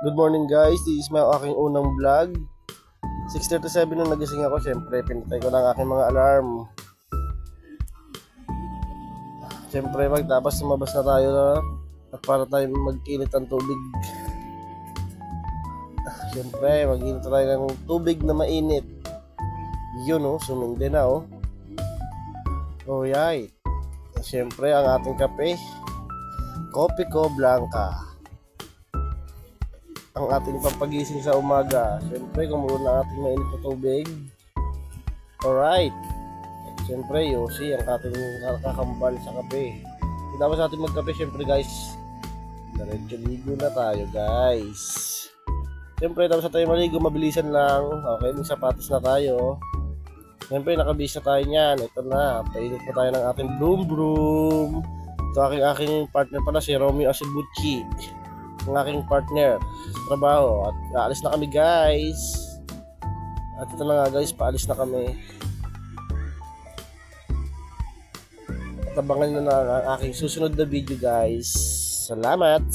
Good morning guys, this is my aking unang vlog. 6:37 nung nagising ako, syempre pinatay ko ng aking mga alarm. Syempre magtapos lumabas na tayo na at para tayo mag-init ng tubig. Syempre mag-init tayo ng tubig na mainit. Yun sumindi na Oh yay. Syempre ang ating kape, Kopi ko Blanca. Ang ating pampagising sa umaga. Siyempre, kumulo na ating mainit na tubig. Alright. Siyempre, Yossi, ang ating kakambal sa kape. Hindi dapat sa ating magkape, siyempre guys. Diretso ligo na tayo, guys. Siyempre, tapos sa tayo maligo, mabilisan lang. Okay, may sapatos na tayo. Siyempre, nakabisa tayo niyan. Ito na, painit na tayo ng ating broom broom. Ito aking partner pala, si Romeo Asibuchi. Ang aking partner sa trabaho. At aalis na kami guys. At ito na nga guys, paalis na kami. At abangan nyo na ang aking susunod na video guys. Salamat!